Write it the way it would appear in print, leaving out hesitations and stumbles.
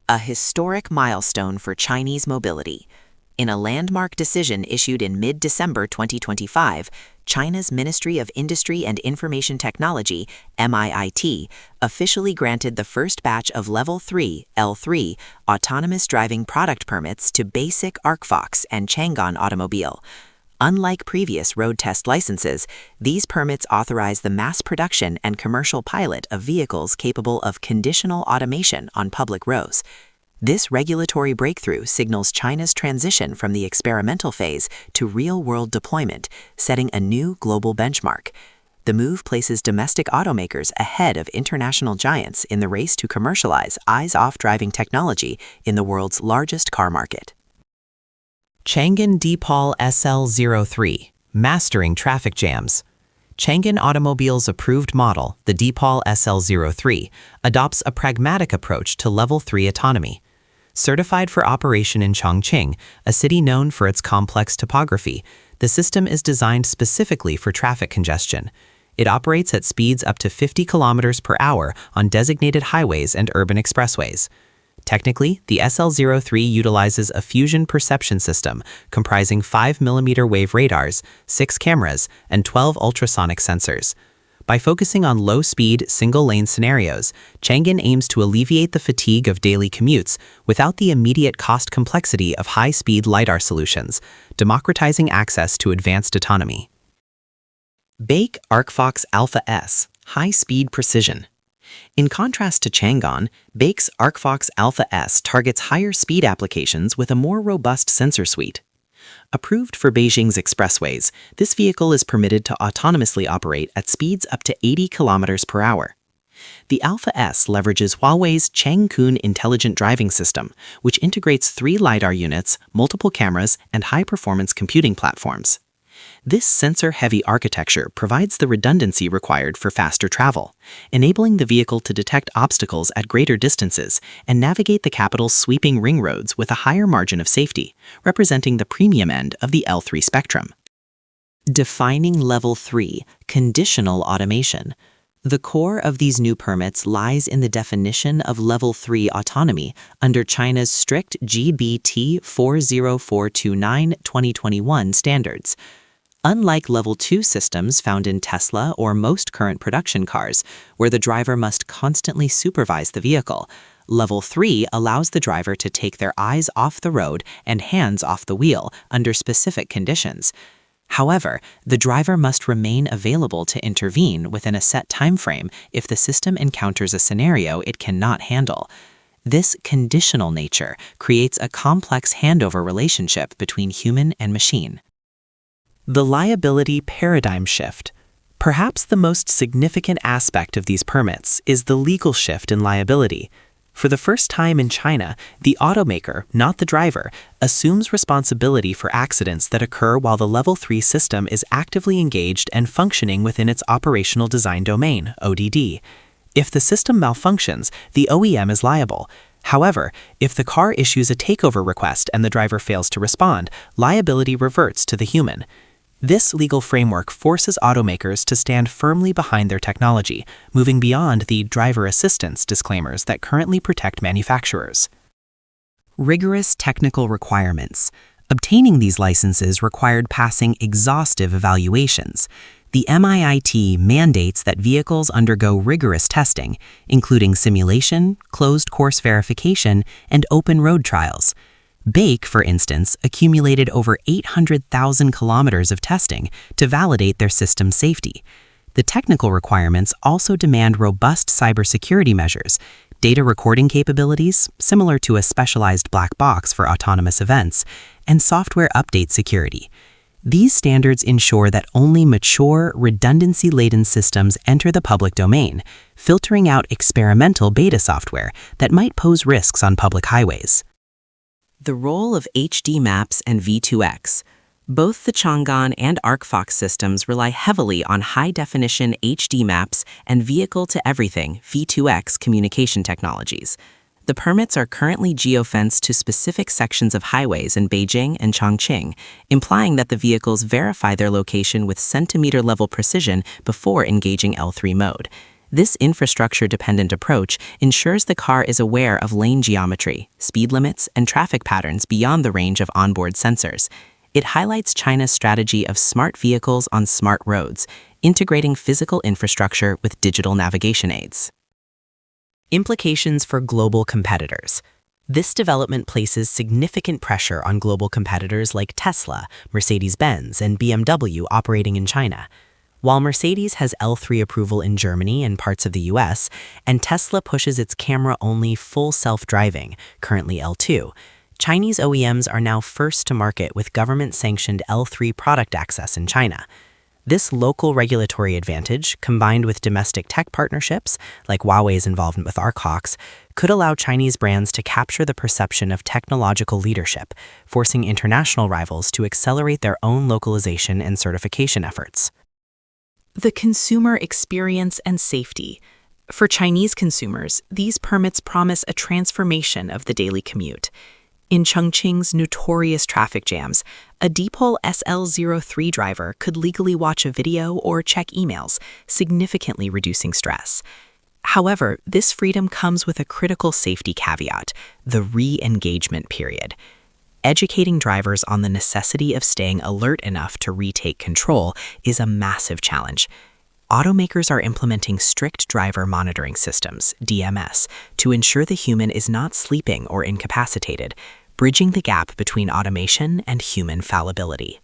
a historic milestone for Chinese mobility. In a landmark decision issued in mid-December 2025, China's Ministry of Industry and Information Technology, MIIT, officially granted the first batch of Level 3 (L3) autonomous driving product permits to BAIC, Arcfox, and Changan Automobile. Unlike previous road test licenses, these permits authorize the mass production and commercial pilot of vehicles capable of conditional automation on public roads. This regulatory breakthrough signals China's transition from the experimental phase to real-world deployment, setting a new global benchmark. The move places domestic automakers ahead of international giants in the race to commercialize eyes-off driving technology in the world's largest car market. Changan Deepal SL03, Mastering Traffic Jams. Changan Automobile's approved model, the Deepal SL03, adopts a pragmatic approach to Level 3 autonomy. Certified for operation in Chongqing, a city known for its complex topography, the system is designed specifically for traffic congestion. It operates at speeds up to 50 kilometers per hour on designated highways and urban expressways. Technically, the SL03 utilizes a fusion perception system comprising 5mm wave radars, 6 cameras, and 12 ultrasonic sensors. By focusing on low-speed, single-lane scenarios, Changan aims to alleviate the fatigue of daily commutes without the immediate cost complexity of high-speed LiDAR solutions, democratizing access to advanced autonomy. BAIC Arcfox Alpha S, High-Speed Precision. In contrast to Changan, BAIC's Arcfox Alpha S targets higher speed applications with a more robust sensor suite. Approved for Beijing's expressways, this vehicle is permitted to autonomously operate at speeds up to 80 kilometers per hour. The Alpha S leverages Huawei's Changkun intelligent driving system, which integrates 3 LiDAR units, multiple cameras, and high-performance computing platforms. This sensor-heavy architecture provides the redundancy required for faster travel, enabling the vehicle to detect obstacles at greater distances and navigate the capital's sweeping ring roads with a higher margin of safety, representing the premium end of the L3 spectrum. Defining Level 3, Conditional Automation. The core of these new permits lies in the definition of Level 3 autonomy under China's strict GBT 40429-2021 standards. Unlike Level 2 systems found in Tesla or most current production cars, where the driver must constantly supervise the vehicle, Level 3 allows the driver to take their eyes off the road and hands off the wheel under specific conditions. However, the driver must remain available to intervene within a set time frame if the system encounters a scenario it cannot handle. This conditional nature creates a complex handover relationship between human and machine. The liability paradigm shift. Perhaps the most significant aspect of these permits is the legal shift in liability. For the first time in China, the automaker, not the driver, assumes responsibility for accidents that occur while the Level 3 system is actively engaged and functioning within its operational design domain, ODD. If the system malfunctions, the OEM is liable. However, if the car issues a takeover request and the driver fails to respond, liability reverts to the human. This legal framework forces automakers to stand firmly behind their technology, moving beyond the driver assistance disclaimers that currently protect manufacturers. Rigorous technical requirements. Obtaining these licenses required passing exhaustive evaluations. The MIIT mandates that vehicles undergo rigorous testing, including simulation, closed course verification, and open road trials. BAIC, for instance, accumulated over 800,000 kilometers of testing to validate their system's safety. The technical requirements also demand robust cybersecurity measures, data recording capabilities, similar to a specialized black box for autonomous events, and software update security. These standards ensure that only mature, redundancy-laden systems enter the public domain, filtering out experimental beta software that might pose risks on public highways. The role of HD maps and V2X. Both the Changan and Arcfox systems rely heavily on high-definition HD maps and vehicle-to-everything V2X communication technologies. The permits are currently geofenced to specific sections of highways in Beijing and Chongqing, implying that the vehicles verify their location with centimeter-level precision before engaging L3 mode. This infrastructure-dependent approach ensures the car is aware of lane geometry, speed limits, and traffic patterns beyond the range of onboard sensors. It highlights China's strategy of smart vehicles on smart roads, integrating physical infrastructure with digital navigation aids. Implications for global competitors. This development places significant pressure on global competitors like Tesla, Mercedes-Benz, and BMW operating in China. While Mercedes has L3 approval in Germany and parts of the US, and Tesla pushes its camera-only full self-driving, currently L2, Chinese OEMs are now first to market with government-sanctioned L3 product access in China. This local regulatory advantage, combined with domestic tech partnerships, like Huawei's involvement with Arcfox, could allow Chinese brands to capture the perception of technological leadership, forcing international rivals to accelerate their own localization and certification efforts. The consumer experience and safety. For Chinese consumers, these permits promise a transformation of the daily commute. In Chongqing's notorious traffic jams, a Deepal SL03 driver could legally watch a video or check emails, significantly reducing stress. However, this freedom comes with a critical safety caveat: the re-engagement period. Educating drivers on the necessity of staying alert enough to retake control is a massive challenge. Automakers are implementing strict driver monitoring systems, DMS, to ensure the human is not sleeping or incapacitated, bridging the gap between automation and human fallibility.